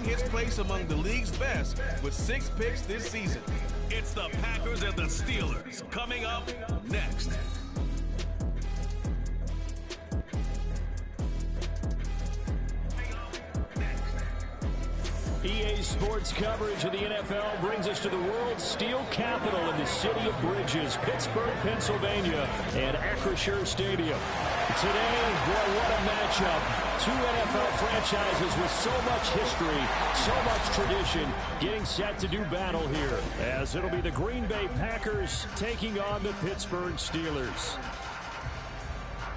earning his place among the league's best with 6 picks this season. It's the Packers and the Steelers coming up next. EA Sports coverage of the NFL brings us to the world's steel capital in the city of bridges, Pittsburgh, Pennsylvania, and Acrisure Stadium. Today, boy, what a matchup. 2 NFL franchises with so much history, so much tradition, getting set to do battle here, as it'll be the Green Bay Packers taking on the Pittsburgh Steelers.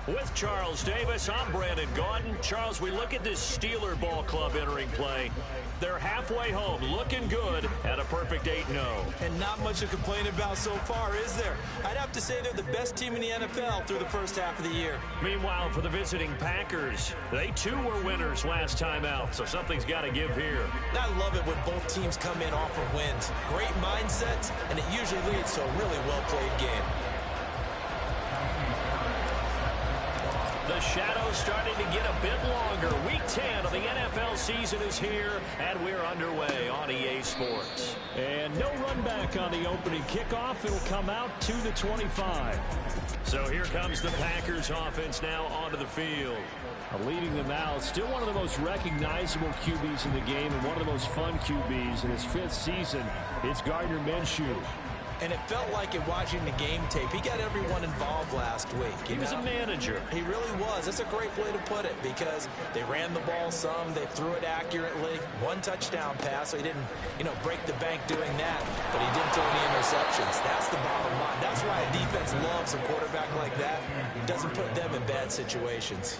With Charles Davis, I'm Brandon Gaudin. Charles, we look at this Steeler ball club entering play. They're halfway home, looking good at a perfect 8-0. And not much to complain about so far, is there? I'd have to say they're the best team in the NFL through the first half of the year. Meanwhile, for the visiting Packers, they too were winners last time out, so something's got to give here. I love it when both teams come in off of wins. Great mindsets, and it usually leads to a really well-played game. The shadow's starting to get a bit longer. Week 10 of the NFL season is here, and we're underway on EA Sports. And no run back on the opening kickoff. It'll come out to the 25. So here comes the Packers offense now onto the field. Leading them out, still one of the most recognizable QBs in the game and one of the most fun QBs in his 5th season. It's Gardner Minshew. And it felt like it watching the game tape. He got everyone involved last week. He was a manager. He really was. That's a great way to put it because they ran the ball some. They threw it accurately. 1 touchdown pass, so he didn't, break the bank doing that. But he didn't throw any interceptions. That's the bottom line. That's why a defense loves a quarterback like that. Doesn't put them in bad situations.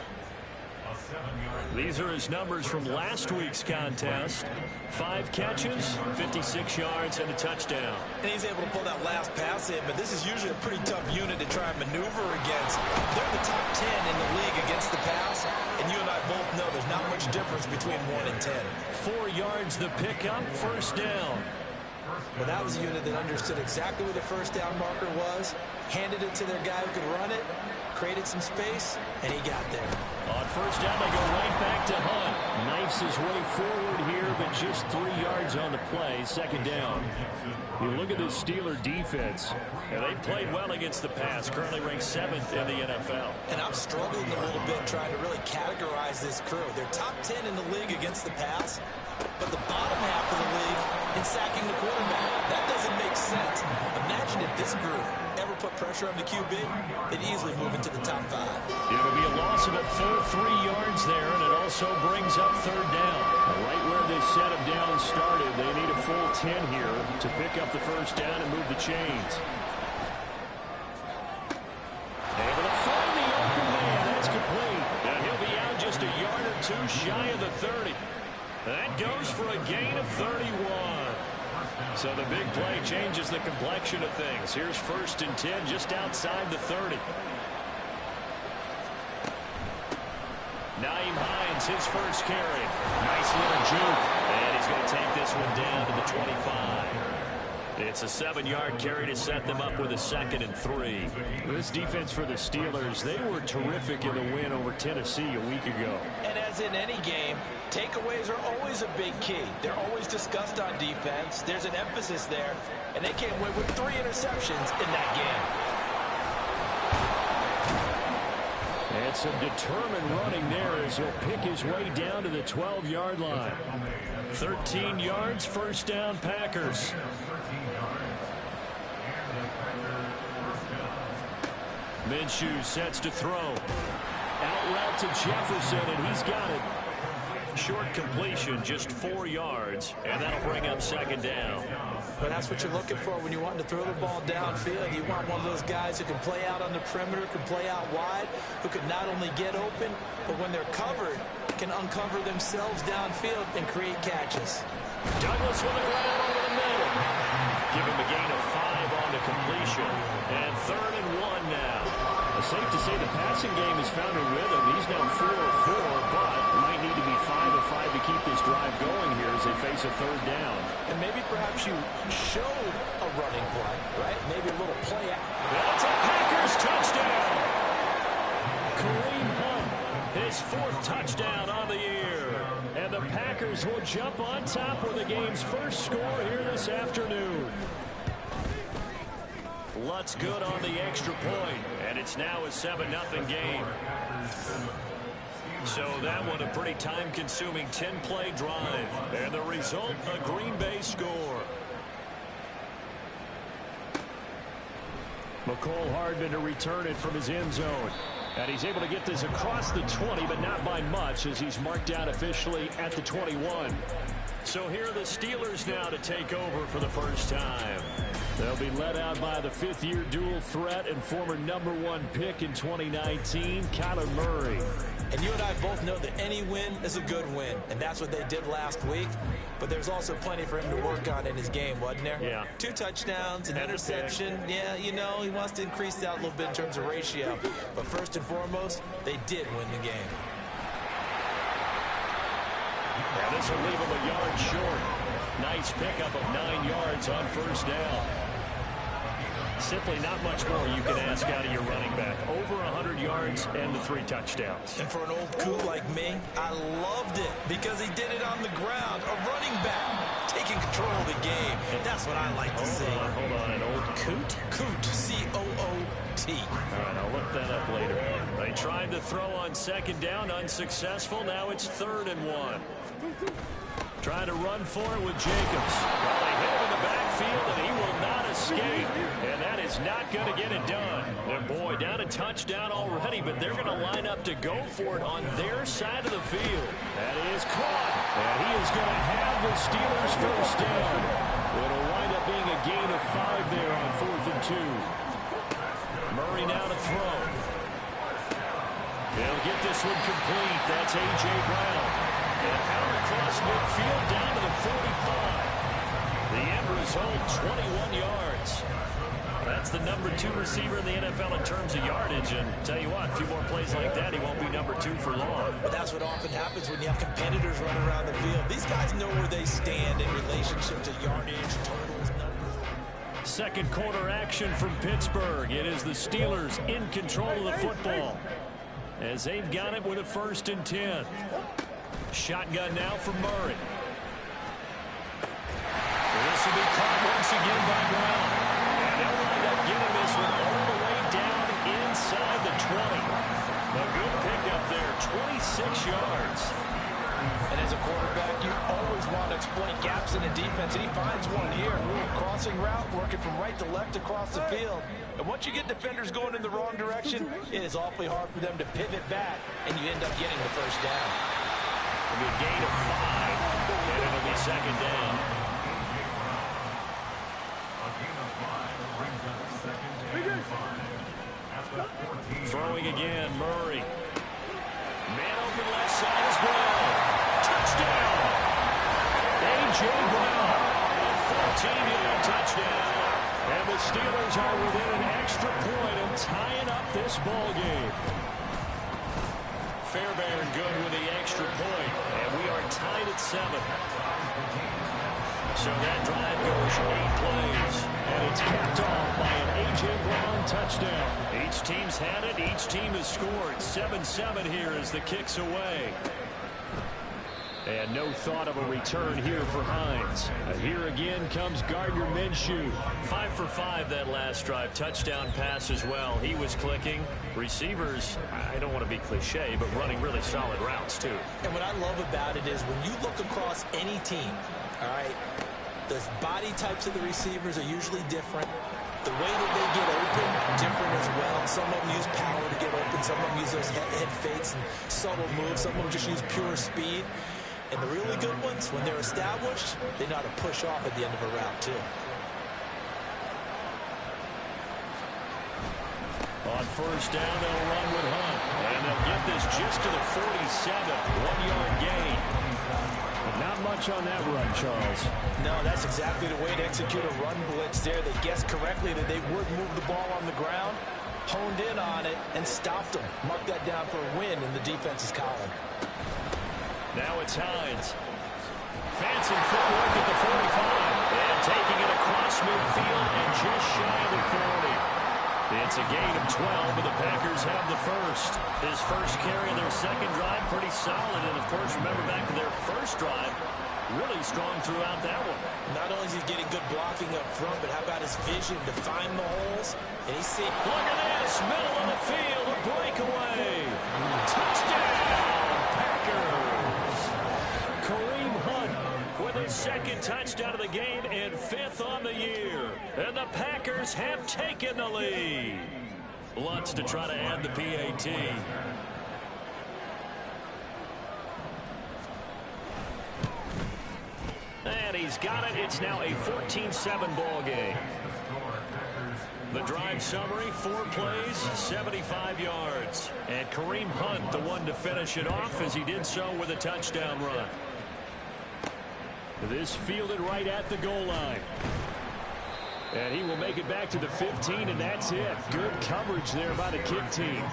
These are his numbers from last week's contest. 5 catches, 56 yards, and a touchdown. And he's able to pull that last pass in, but this is usually a pretty tough unit to try and maneuver against. They're the top 10 in the league against the pass, and you and I both know there's not much difference between 1 and 10. 4 yards the pickup, first down. Well, that was a unit that understood exactly where the first down marker was, handed it to their guy who could run it, created some space, and he got there. On first down, they go right back to Hunt. Knifes his way forward here, but just 3 yards on the play, second down. You look at this Steeler defense. And they played well against the pass, currently ranked 7th in the NFL. And I'm struggling a little bit trying to really categorize this crew. They're top 10 in the league against the pass, but the bottom half of the league in sacking the quarterback. That doesn't make sense. Imagine if this group ever put pressure on the QB, they'd easily move into the top 5. It'll be a loss of a full 3 yards there, and it also brings up third down. Right where this set of downs started, they need a full 10 here to pick up the first down and move the chains. Able to find the open man. That's complete. And he'll be out just a yard or 2 shy of the 30. That goes for a gain of 31. So the big play changes the complexion of things. Here's first and 10 just outside the 30. Nyheim Hines, his first carry. Nice little juke. And he's going to take this one down to the 25. It's a 7-yard carry to set them up with a 2nd and 3. This defense for the Steelers, they were terrific in the win over Tennessee a week ago. And as in any game, takeaways are always a big key. They're always discussed on defense. There's an emphasis there, and they came away with 3 interceptions in that game. And some determined running there as he'll pick his way down to the 12-yard line. 13 yards, first down, Packers. Minshew sets to throw. Out route to Jefferson, and he's got it. Short completion, just 4 yards, and that'll bring up second down. But that's what you're looking for when you want to throw the ball downfield. You want one of those guys who can play out on the perimeter, can play out wide, who can not only get open, but when they're covered, can uncover themselves downfield and create catches. Douglas with a grab over the middle. Give him a gain of 5 on the completion. And 3rd and 1 now. It's safe to say the passing game has found a rhythm. He's now 4 of 4, but might need to be 5 of 5 to keep this drive going here as they face a 3rd down. And maybe perhaps you showed a running play, right? Maybe a little play out. That's a Packers touchdown. Kareem Hunt His 4th touchdown on the year. And the Packers will jump on top with the game's first score here this afternoon. Lutz good on the extra point, and it's now a 7-0 game. So that one a pretty time-consuming 10-play drive. And the result, a Green Bay score. McCole Hardman to return it from his end zone. And he's able to get this across the 20, but not by much, as he's marked down officially at the 21. So here are the Steelers now to take over for the first time. They'll be led out by the 5th-year dual threat and former #1 pick in 2019, Kyler Murray. And you and I both know that any win is a good win, and that's what they did last week. But there's also plenty for him to work on in his game, wasn't there? Yeah. 2 touchdowns, an interception. Yeah, you know, he wants to increase that a little bit in terms of ratio. But first and foremost, they did win the game. Now this will leave him a yard short. Nice pickup of 9 yards on first down. Simply not much more you can ask out of your running back. Over 100 yards and the 3 touchdowns. And for an old coot like me, I loved it because he did it on the ground. A running back taking control of the game. That's what I like to see. Hold on. An old coot? Coot, C-O-O-T. All right, I'll look that up later. They tried to throw on 2nd down, unsuccessful. Now it's 3rd and 1. Trying to run for it with Jacobs. Well, they hit him in the backfield, and he will not escape. And that is not going to get it done. And boy, down a touchdown already, but they're going to line up to go for it on their side of the field. That is caught. And he is going to have the Steelers first down. It'll wind up being a gain of 5 there on 4th and 2. Murray now to throw. He'll get this one complete. That's A.J. Brown. And out across midfield down to the 45. The end result, 21 yards. That's the #2 receiver in the NFL in terms of yardage. And tell you what, a few more plays like that, he won't be #2 for long. But that's what often happens when you have competitors running around the field. These guys know where they stand in relationship to yardage, totals, numbers. Second quarter action from Pittsburgh. It is the Steelers in control of the football, as they've got it with a 1st and 10. Shotgun now for Murray. This will be caught once again by Brown. And they'll wind up getting this one all the way down inside the 20. A good pickup there, 26 yards. And as a quarterback, you always want to exploit gaps in the defense, and he finds one here. Crossing route, working from right to left across the field. And once you get defenders going in the wrong direction, it is awfully hard for them to pivot back, and you end up getting the first down. A good gain of 5, and it'll be 2nd down. Throwing again, Murray. Man open left side is Brown. Touchdown! A.J. Brown, a 14-yard touchdown. And the Steelers are within an extra point of tying up this ball game. Fairbairn good with the extra point, and we are tied at 7. So that drive goes 8 plays, and it's capped off by an A.J. Brown touchdown. Each team's had it. Each team has scored. 7-7 here as the kick's away. And no thought of a return here for Hines. Here again comes Gardner Minshew. 5 for 5 that last drive. Touchdown pass as well. He was clicking. Receivers, I don't want to be cliche, but running really solid routes too. And what I love about it is when you look across any team, all right, the body types of the receivers are usually different. The way that they get open, different as well. Some of them use power to get open. Some of them use those head fakes and subtle moves. Some of them just use pure speed. And the really good ones, when they're established, they know how to push off at the end of a route, too. On first down, they'll run with Hunt. And they'll get this just to the 47. 1-yard gain. Not much on that run, Charles. No, that's exactly the way to execute a run blitz there. They guessed correctly that they would move the ball on the ground, honed in on it, and stopped them. Marked that down for a win in the defense's column. Now it's Hines. Fancy footwork at the 45. And taking it across midfield and just shy of the 40. It's a gain of 12, and the Packers have the first. His first carry of their second drive, pretty solid. And, of course, remember back to their first drive, really strong throughout that one. Not only is he getting good blocking up front, but how about his vision to find the holes? And he's seeing... Look at this, middle of the field, a breakaway. Touchdown, Packers. Kareem Hunt with his second touchdown of the game and 5th on the year. And the Packers have taken the lead. Lutz to try to add the PAT. And he's got it. It's now a 14-7 ball game. The drive summary, 4 plays, 75 yards. And Kareem Hunt, the one to finish it off, as he did so with a touchdown run. This fielded right at the goal line. And he will make it back to the 15, and that's it. Good coverage there by the kick team.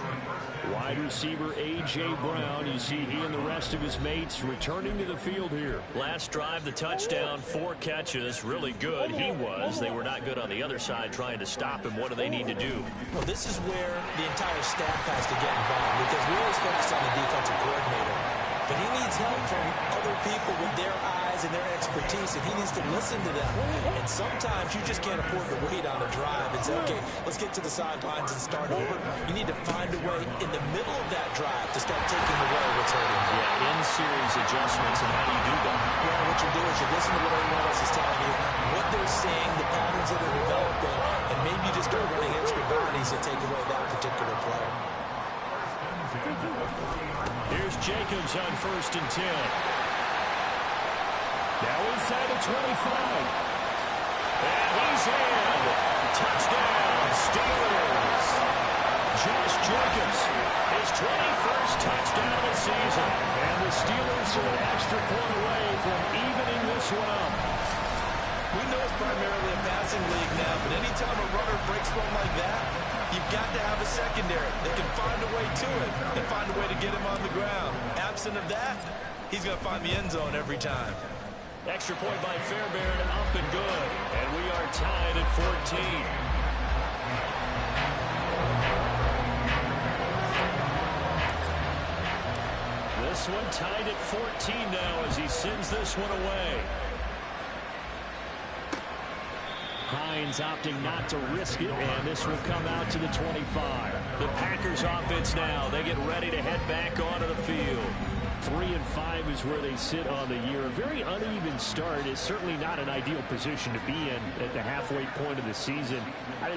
Wide receiver A.J. Brown. You see he and the rest of his mates returning to the field here. Last drive, the touchdown, 4 catches. Really good. He was. They were not good on the other side trying to stop him. What do they need to do? Well, this is where the entire staff has to get involved, because we always focus on the defensive coordinator. But he needs help from other people with their eyes and their expertise, and he needs to listen to them. And sometimes you just can't afford to wait on a drive and say, okay, let's get to the sidelines and start over. You need to find a way in the middle of that drive to start taking away what's hurting you. Yeah, in-series adjustments, and how do you do that? Well, what you do is you listen to what everyone else is telling you, what they're seeing, the patterns that are developing, and maybe you just start running extra bounties to take away that particular player. Here's Jacobs on 1st and 10. Now inside the 25. And he's in. Touchdown, Steelers. Josh Jacobs, his 21st touchdown of the season. And the Steelers are an extra point away from evening this one up. We know it's primarily a passing league now, but anytime a runner breaks one like that, you've got to have a secondary that can find a way to it and find a way to get him on the ground. Absent of that, he's going to find the end zone every time. Extra point by Fairbairn, up and good. And we are tied at 14. This one tied at 14 now as he sends this one away. Hines opting not to risk it, and this will come out to the 25. The Packers offense now. They get ready to head back onto the field. 3-5 is where they sit on the year. A very uneven start is certainly not an ideal position to be in at the halfway point of the season.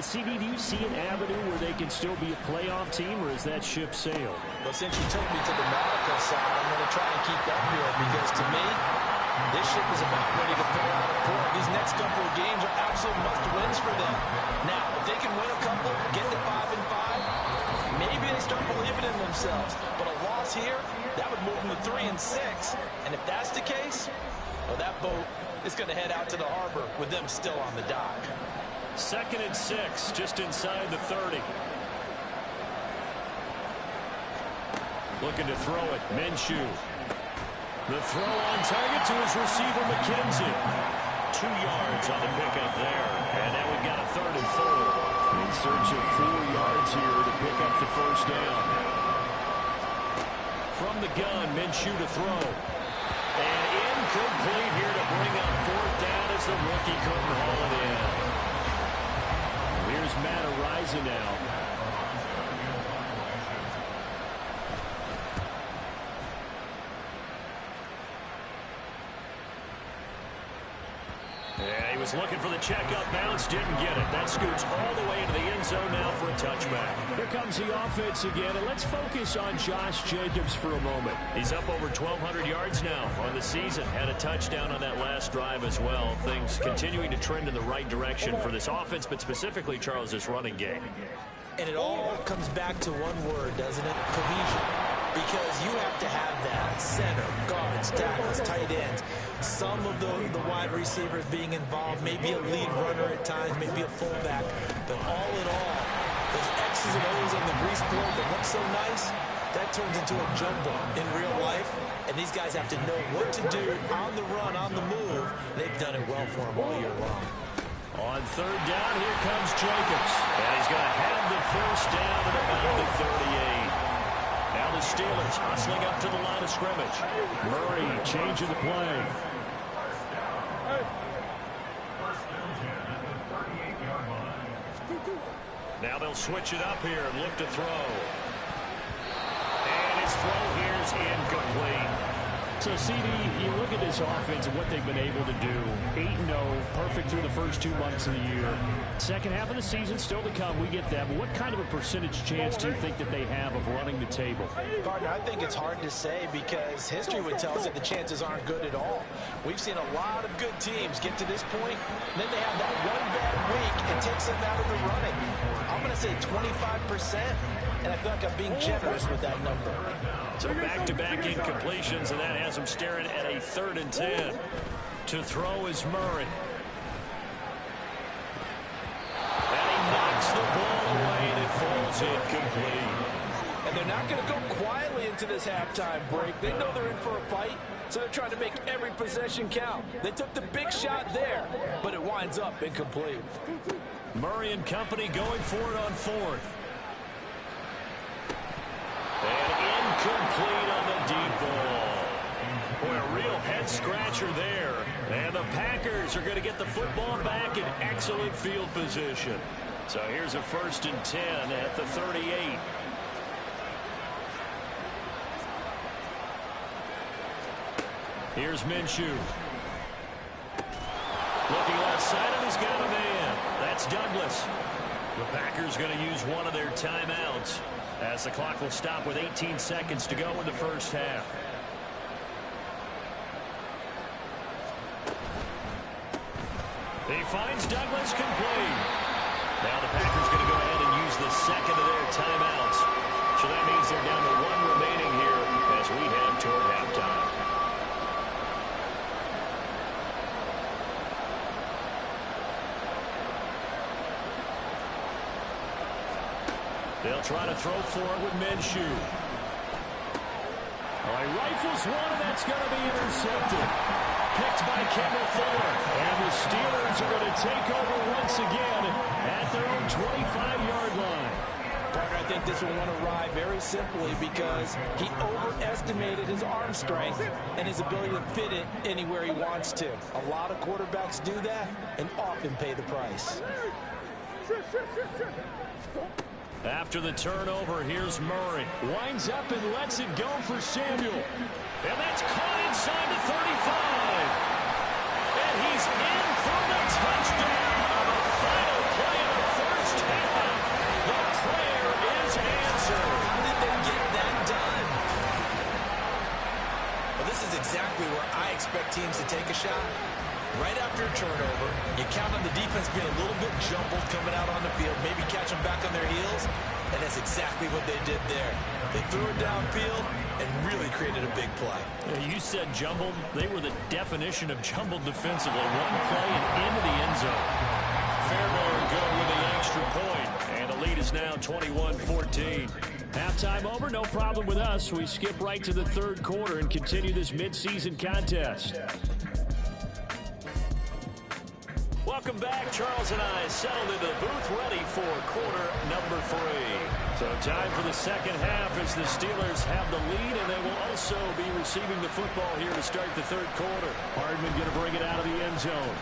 CD, do you see an avenue where they can still be a playoff team, or is that ship sailed? Well, since you took me to the nautical side, I'm going to try and keep up here, because to me, this ship is about ready to pull out of port. These next couple of games are absolute must-wins for them. Now, if they can win a couple, get to 5-5, maybe they start believing in themselves. But a loss here, that would move them to 3-6. And if that's the case, well, that boat is going to head out to the harbor with them still on the dock. 2nd and 6, just inside the 30. Looking to throw it, Minshew. The throw on target to his receiver, McKenzie. 2 yards on the pickup there. And now we've got a 3rd and 4. In search of 4 yards here to pick up the first down. From the gun, Minshew to throw. And incomplete here to bring up 4th down as the rookie couldn't haul it in. Here's Matt Araiza now. Yeah, he was looking for the checkup bounce, didn't get it. That scoots all the way into the end zone now for a touchback. Here comes the offense again, and let's focus on Josh Jacobs for a moment. He's up over 1,200 yards now on the season. Had a touchdown on that last drive as well. Things continuing to trend in the right direction for this offense, but specifically, Charles, this running game. And it all comes back to one word, doesn't it? Cohesion. Because you have to have that center, guards, tackles, tight ends, some of the wide receivers being involved, maybe a lead runner at times, maybe a fullback. But all in all, those X's and O's on the grease board that look so nice, that turns into a jumble in real life. And these guys have to know what to do on the run, on the move. They've done it well for them all year long. On On third down, here comes Jacobs. And he's going to have the first down at about the 38. Now the Steelers hustling up to the line of scrimmage. Murray changing the play. Now they'll switch it up here and look to throw. And his throw here is incomplete. So, CD, you look at this offense and what they've been able to do. 8-0, perfect through the first 2 months of the year. Second half of the season still to come. We get that. But what kind of a percentage chance do you think that they have of running the table? Gardner, I think it's hard to say because history would tell us that the chances aren't good at all. We've seen a lot of good teams get to this point, and then they have that one bad week and takes them out of the running. I'm going to say 25%, and I feel like I'm being generous with that number. So back-to-back incompletions, and that has him staring at a 3rd and 10. To throw is Murray. And he knocks the ball away, and it falls incomplete. And they're not going to go quietly into this halftime break. They know they're in for a fight, so they're trying to make every possession count. They took the big shot there, but it winds up incomplete. Murray and company going for it on 4th. And incomplete on the deep ball. Boy, a real head-scratcher there. And the Packers are going to get the football back in excellent field position. So here's a 1st and 10 at the 38. Here's Minshew. Looking left side, and he's got a man. That's Douglas. The Packers going to use one of their timeouts, as the clock will stop with 18 seconds to go in the first half. He finds Douglas complete. Now the Packers going to go ahead and use the second of their timeouts. So that means they're down to 1 remaining here as we head toward halftime. They'll try to throw for it with Minshew. Oh, he rifles one, and that's going to be intercepted. Picked by Kendall Fuller. And the Steelers are going to take over once again at their own 25-yard line. Partner, I think this will want to ride very simply because he overestimated his arm strength and his ability to fit it anywhere he wants to. A lot of quarterbacks do that and often pay the price. After the turnover, here's Murray. Winds up and lets it go for Samuel. And that's caught inside the 35. And he's in for the touchdown on the final play of the first half. The prayer is answered. How did they get that done? Well, this is exactly where I expect teams to take a shot. Right after a turnover, you count on the defense being a little bit jumbled coming out on the field, maybe catch them back on their heels, and that's exactly what they did there. They threw it downfield and really created a big play. You said jumbled. They were the definition of jumbled defensively. One play and into the end zone. Fairbairn good with the extra point, and the lead is now 21-14. Halftime over, no problem with us. We skip right to the third quarter and continue this midseason contest. Welcome back. Charles and I settled into the booth ready for quarter number 3. So time for the second half as the Steelers have the lead, and they will also be receiving the football here to start the third quarter. Hardman going to bring it out of the end zone.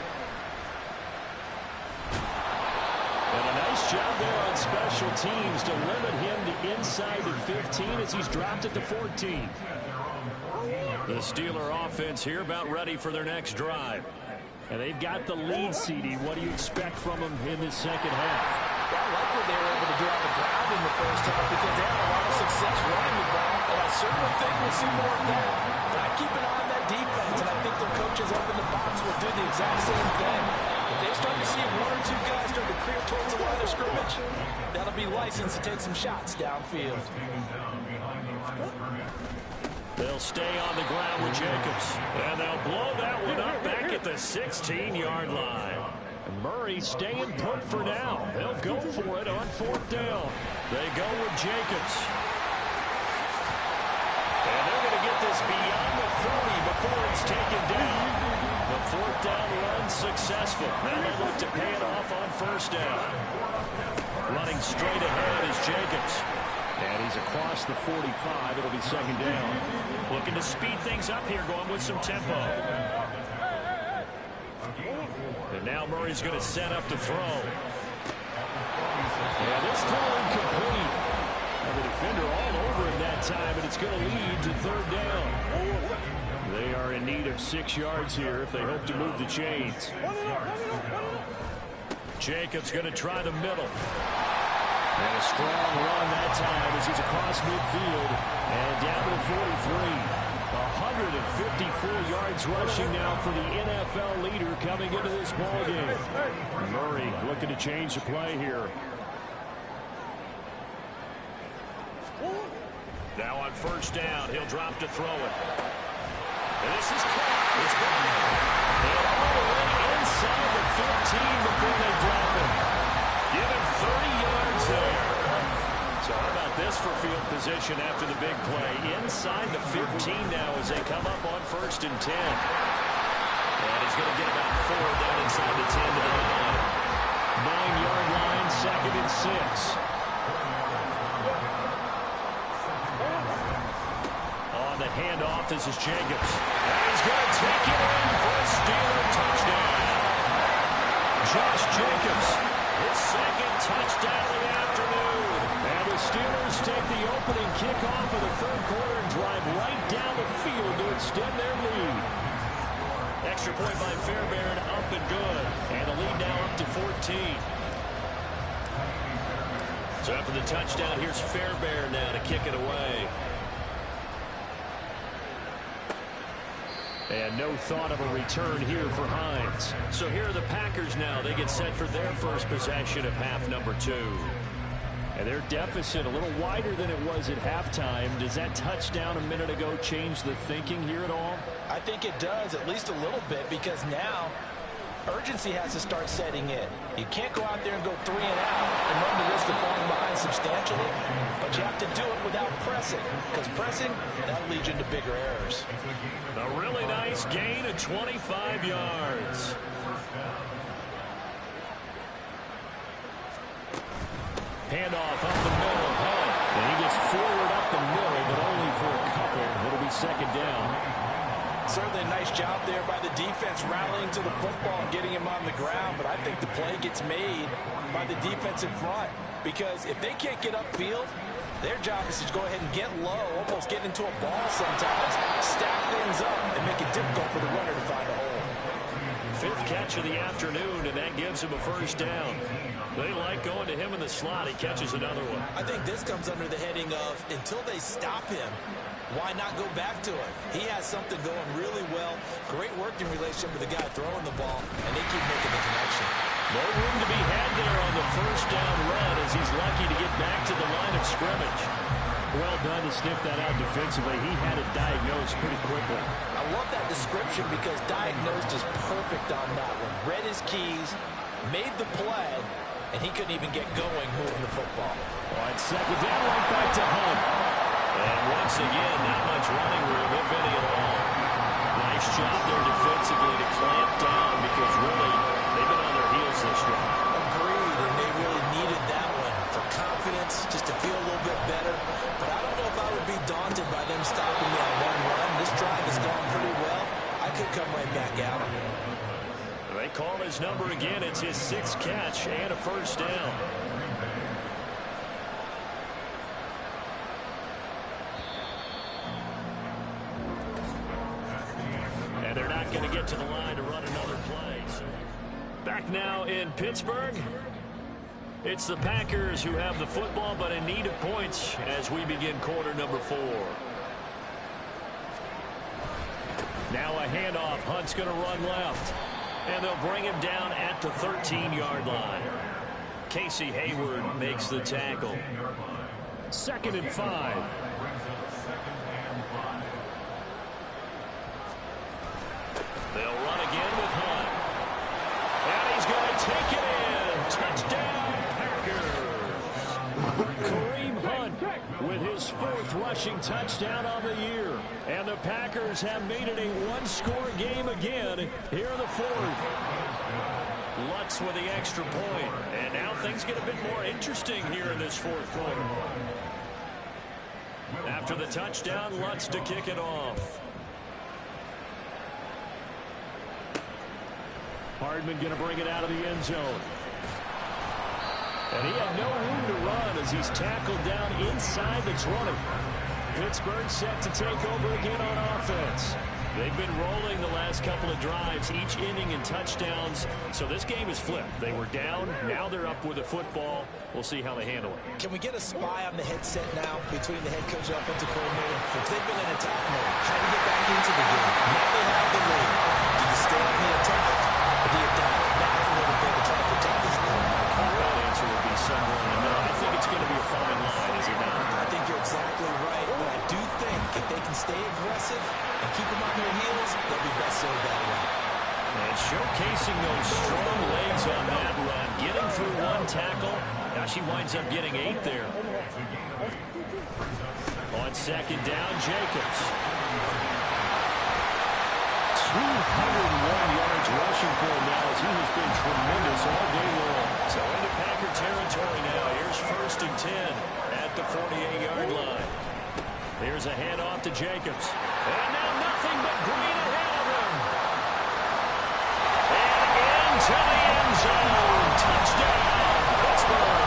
And a nice job there on special teams to limit him to inside the 15 as he's dropped at the 14. The Steeler offense here about ready for their next drive. And they've got the lead, CD. What do you expect from them in this second half? Well, I like what they were able to do on the ground in the first half because they had a lot of success running the ball, and I certainly think we'll see more of that. But I keep an eye on that defense, and I think their coaches up in the box will do the exact same thing. If they start to see 1 or 2 guys start to clear towards the line of scrimmage, that'll be licensed to take some shots downfield. They'll stay on the ground with Jacobs. And they'll blow that one up back at the 16-yard line. And Murray staying put for now. They'll go for it on 4th down. They go with Jacobs. And they're going to get this beyond the 40 before it's taken down. The 14 down run successful. Now they look to pay it off on first down. Running straight ahead is Jacobs. And he's across the 45. It'll be second down. Looking to speed things up here, going with some tempo. And now Murray's going to set up to throw. And this throw incomplete. And the defender all over him that time, and it's going to lead to third down. They are in need of 6 yards here if they hope to move the chains. Jacobs going to try the middle. And a strong run that time as he's across midfield and down to the 43. 154 yards rushing now for the NFL leader coming into this ballgame. Murray looking to change the play here. Now on first down, he'll drop to throw it. And this is caught. It's gone. And all the way inside the 15 before they drop him. Give him 30 yards there. So how about this for field position after the big play? Inside the 15 now as they come up on first and 10. And he's going to get about 4 down inside the 10 to the 9. 9-yard line, second and 6. On the handoff, this is Jacobs. And he's going to take it in for a Steeler touchdown. Josh Jacobs, his second touchdown of the afternoon. And the Steelers take the opening kickoff of the third quarter and drive right down the field to extend their lead. Extra point by Fairbairn, up and good. And the lead now up to 14. So after the touchdown, here's Fairbairn now to kick it away. And no thought of a return here for Hines. So here are the Packers now. They get set for their first possession of half number 2. And their deficit a little wider than it was at halftime. Does that touchdown a minute ago change the thinking here at all? I think it does, at least a little bit, because now urgency has to start setting in. You can't go out there and go 3 and out and run the risk of falling behind substantially, but you have to do it without pressing, because pressing, that'll lead you into bigger errors. A really nice gain of 25 yards. Handoff up the middle. Hunt. And he gets forward up the middle, but only for a couple. It'll be second down. Certainly a nice job there by the defense rallying to the football and getting him on the ground, but I think the play gets made by the defensive front, because if they can't get upfield, their job is to go ahead and get low, almost get into a ball sometimes, stack things up, and make it difficult for the runner to find a hole. 5th catch of the afternoon, and that gives him a first down. They like going to him in the slot. He catches another one. I think this comes under the heading of, until they stop him, why not go back to it? He has something going really well. Great working relationship with the guy throwing the ball, and they keep making the connection. No room to be had there on the first down run as he's lucky to get back to the line of scrimmage. Well done to sniff that out defensively. He had it diagnosed pretty quickly. I love that description because diagnosed is perfect on that one. Read his keys, made the play, and he couldn't even get going moving the football. All right, second down, right back to Hunt. And once again, not much running room, if any at all. Nice job there defensively to clamp down because really, they've been on their heels this drive. Agreed, and they really needed that one for confidence, just to feel a little bit better. But I don't know if I would be daunted by them stopping me on one run. This drive has gone pretty well. I could come right back at them. They call his number again. It's his 6th catch and a first down. And they're not going to get to the line to run another play. Back now in Pittsburgh. It's the Packers who have the football but in need of points as we begin quarter number 4. Now a handoff. Hunt's going to run left. And they'll bring him down at the 13-yard line. Casey Hayward makes the tackle. 2nd and 5. They'll run again with Hunt. And he's going to take it in. Touchdown, Packers. Kareem Hunt with his 4th rushing touchdown on the year. And the Packers have made it a one-score game again here in the 4th. Lutz with the extra point. And now things get a bit more interesting here in this 4th quarter. After the touchdown, Lutz to kick it off. Hardman going to bring it out of the end zone. And he had no room to run as he's tackled down inside the 20. Pittsburgh set to take over again on offense. They've been rolling the last couple of drives, each inning in touchdowns. So this game is flipped. They were down. Now they're up with the football. We'll see how they handle it. Can we get a spy on the headset now between the head coach and offensive coordinator? If they've been in attack mode, trying to get back into the game. Now they have the lead. Do you stay on the attack, or do you dial it back a little bit to try to protect this lead? That answer would be somewhere in the middle. I think it's going to be a fine line, is it not? I think you're exactly right, but I do think if they can stay aggressive and keep them on their heels, they'll be best served that way. And showcasing those strong legs on that run, getting through one tackle. Now she winds up getting 8 there. On 2nd down, Jacobs. 201 yards rushing for him now as he has been tremendous all day long. So into Packer territory now. Here's 1st and 10 at the 48-yard line. Here's a handoff to Jacobs. And now nothing but green ahead of him. And into the end zone. Touchdown, Pittsburgh.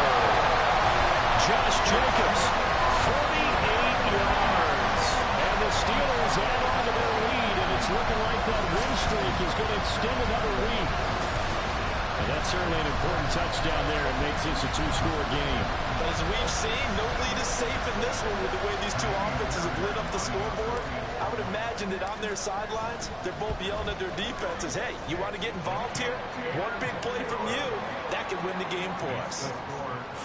Josh Jacobs, 48 yards. And the Steelers add on to their lead, and it's looking like that win streak is going to extend another week. And that's certainly an important touchdown there. It makes this a 2-score game. As we've seen, no lead is safe in this one with the way these two offenses have lit up the scoreboard. I would imagine that on their sidelines, they're both yelling at their defenses, hey, you want to get involved here? One big play from you, that could win the game for us.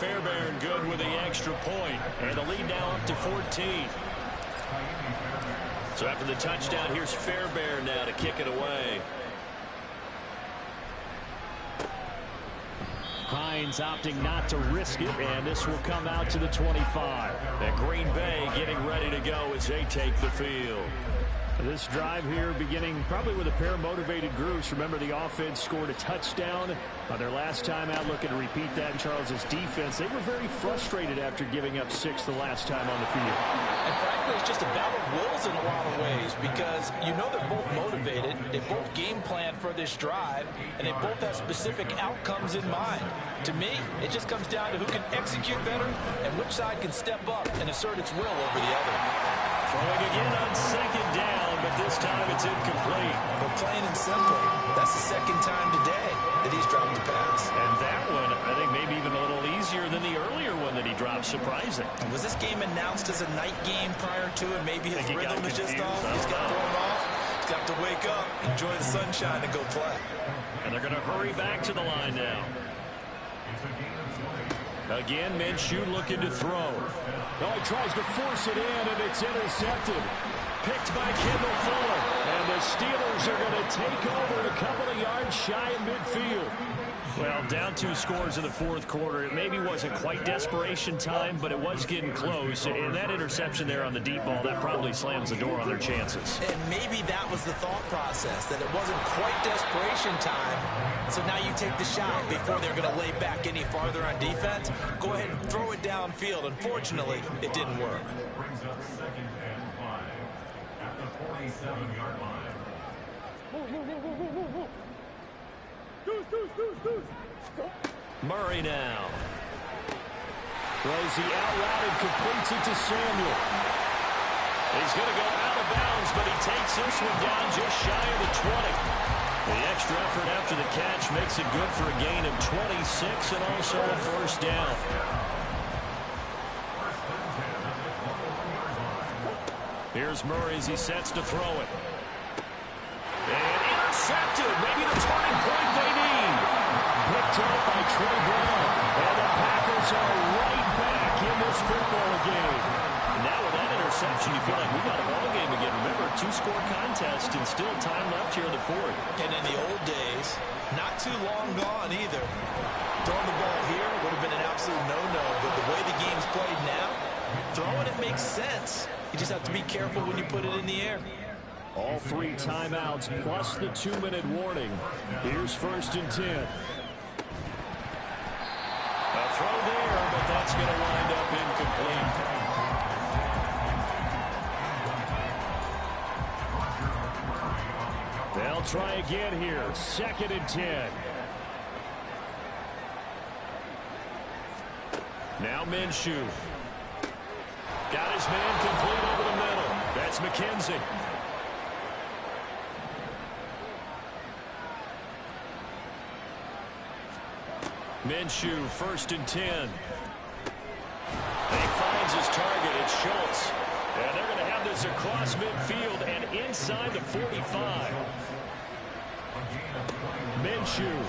Fairbairn good with the extra point. And the lead now up to 14. So after the touchdown, here's Fairbairn now to kick it away. Hines opting not to risk it, and this will come out to the 25. And Green Bay getting ready to go as they take the field. This drive here beginning probably with a pair of motivated groups. Remember, the offense scored a touchdown on their last time out, looking to repeat that in Charles's defense. They were very frustrated after giving up 6 the last time on the field. And frankly, it's just a battle of wills in a lot of ways because you know they're both motivated, they both game plan for this drive, and they both have specific outcomes in mind. To me, it just comes down to who can execute better and which side can step up and assert its will over the other. Throwing again on 2nd down, but this time it's incomplete. But plain and simple, that's the 2nd time today that he's dropped the pass. And that one, I think maybe even a little easier than the earlier one that he dropped. Surprising. Was this game announced as a night game prior to it? Maybe his rhythm is just off. He's got thrown off. He's got to wake up, enjoy the sunshine, and go play. And they're going to hurry back to the line now. Again, Minshew looking to throw. Oh, he tries to force it in, and it's intercepted. Picked by Kendall Fuller. And the Steelers are going to take over a couple of yards shy of midfield. Well, down 2 scores in the 4th quarter. It maybe wasn't quite desperation time, but it was getting close. And that interception there on the deep ball, that probably slams the door on their chances. And maybe that was the thought process, that it wasn't quite desperation time. So now you take the shot before they're going to lay back any farther on defense. Go ahead and throw it downfield. Unfortunately, it didn't work. Brings up 2nd and 5 at the 47-yard line. Murray now. Throws the out route and completes it to Samuel. He's going to go out of bounds, but he takes this one down just shy of the 20. The extra effort after the catch makes it good for a gain of 26 and also a 1st down. Here's Murray as he sets to throw it. And intercepted. Maybe the turning point they need. Picked up by Trey Brown. And the Packers are right back in this football game. Now with that interception, you feel like we got a ball game again. Remember, 2-score contest and still time left here in the 4th. And in the old days, not too long gone either. Throwing the ball here would have been an absolute no-no, but the way the game's played now, Throwing it makes sense. You just have to be careful when you put it in the air. All 3 timeouts plus the 2-minute warning. Here's 1st and 10. A throw there, but that's going to wind up incomplete. They'll try again here. 2nd and 10. Now Minshew. Got his man complete over the middle. That's McKenzie. Minshew, 1st and 10. He finds his target. It's Schultz. And they're going to have this across midfield and inside the 45. Minshew.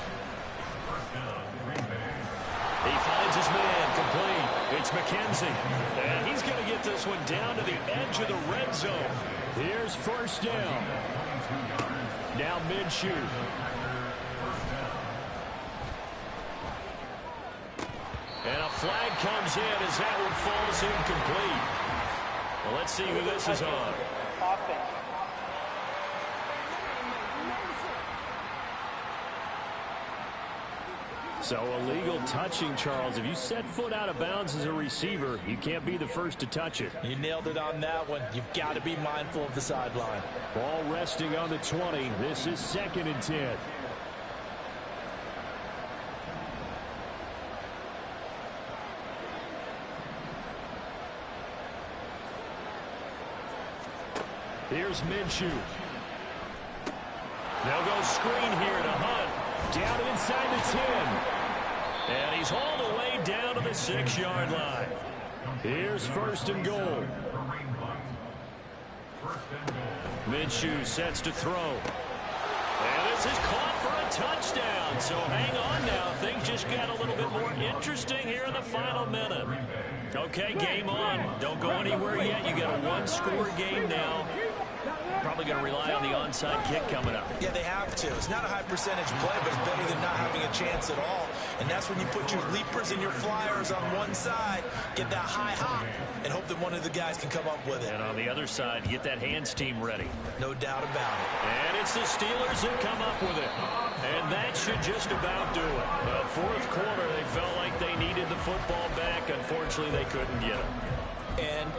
He finds his man complete. It's McKenzie. And he's going to get this one down to the edge of the red zone. Here's 1st down. Now Minshew. And a flag comes in as that one falls incomplete. Well, let's see who this is on. So illegal touching, Charles. If you set foot out of bounds as a receiver, you can't be the first to touch it. You nailed it on that one. You've got to be mindful of the sideline. Ball resting on the 20. This is 2nd and 10. Here's Minshew. They'll go screen here to Hunt. Down inside the 10. And he's all the way down to the 6-yard line. Here's 1st and goal. Minshew sets to throw. And this is caught for a touchdown. So hang on now. Things just got a little bit more interesting here in the final minute. Okay, game on. Don't go anywhere yet. You got a 1-score game now. Probably going to rely on the onside kick coming up. Yeah, they have to. It's not a high percentage play, but it's better than not having a chance at all. And that's when you put your leapers and your flyers on one side, get that high hop, and hope that one of the guys can come up with it. And on the other side, get that hands team ready. No doubt about it. And it's the Steelers that come up with it. And that should just about do it. The 4th quarter, they felt like they needed the football back. Unfortunately, they couldn't get it. And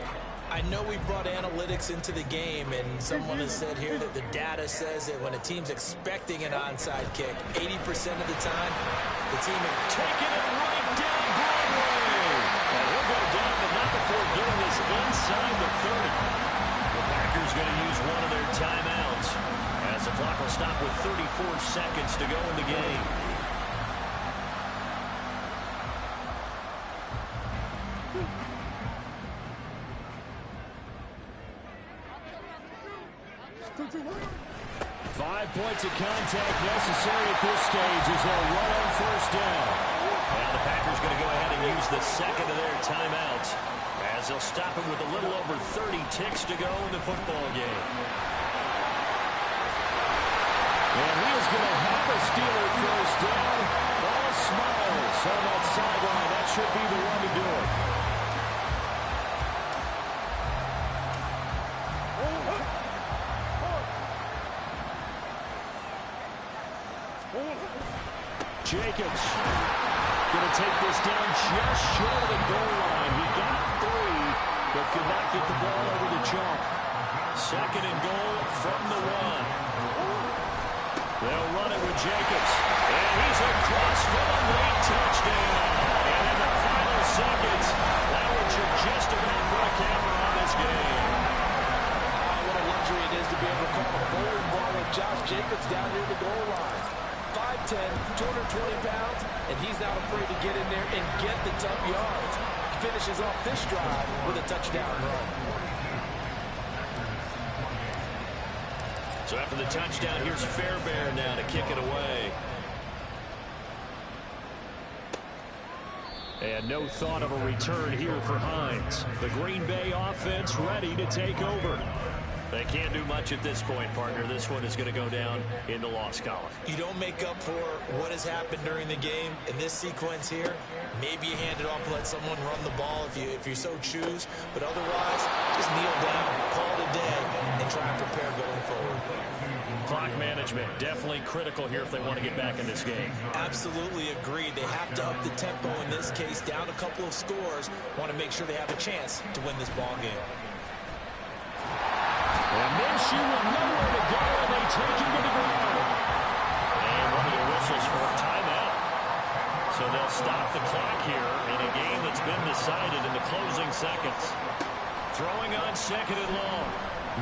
I know we brought analytics into the game, and someone has said here that the data says that when a team's expecting an onside kick, 80% of the time, the team is taking it right down Broadway. And he'll go down, but not before getting this inside the 30. The Packers going to use one of their timeouts as the clock will stop with 34 seconds to go in the game. Five points of contact necessary at this stage as they'll run on 1st down. Now the Packers going to go ahead and use the 2nd of their timeouts as they'll stop him with a little over 30 ticks to go in the football game. And he is going to have a Steeler 1st down. All smiles on that sideline. That should be the one to do it. Jacobs going to take this down just short of the goal line. He got 3, but could not get the ball over the chalk. 2nd and goal from the 1. They'll run it with Jacobs. And he's across for a late touchdown. And in the final seconds, that one should just about put a camera on this game. what a luxury it is to be able to call a bowling ball with Josh Jacobs down near the goal line. 5'10", 220 pounds, and he's not afraid to get in there and get the tough yards. He finishes off this drive with a touchdown run. So after the touchdown, here's Fairbairn now to kick it away. And no thought of a return here for Hines. The Green Bay offense ready to take over. They can't do much at this point, partner. This one is going to go down in the loss column. You don't make up for what has happened during the game in this sequence here. Maybe you hand it off and let someone run the ball if you so choose. But otherwise, just kneel down, call it a day, and try and prepare going forward. Clock management, definitely critical here if they want to get back in this game. Absolutely agreed. They have to up the tempo in this case, down a couple of scores. Want to make sure they have a chance to win this ball game. And Minshew with nowhere to go, and they take him to the ground. And one of the whistles for a timeout. So they'll stop the clock here in a game that's been decided in the closing seconds. Throwing on second and long.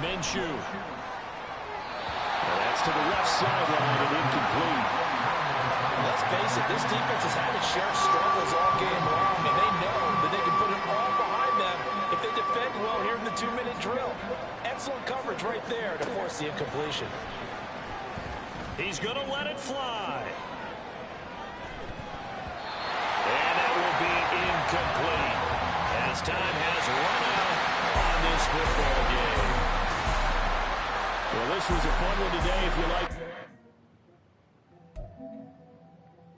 Minshew. And that's to the left sideline and incomplete. Let's face it, this defense has had its share of struggles all game long, and they know that they can put it all behind them if they defend well here in the 2-minute drill. Excellent coverage right there to force the incompletion. He's going to let it fly. And that will be incomplete as time has run out on this football game. Well, this was a fun one today if you like.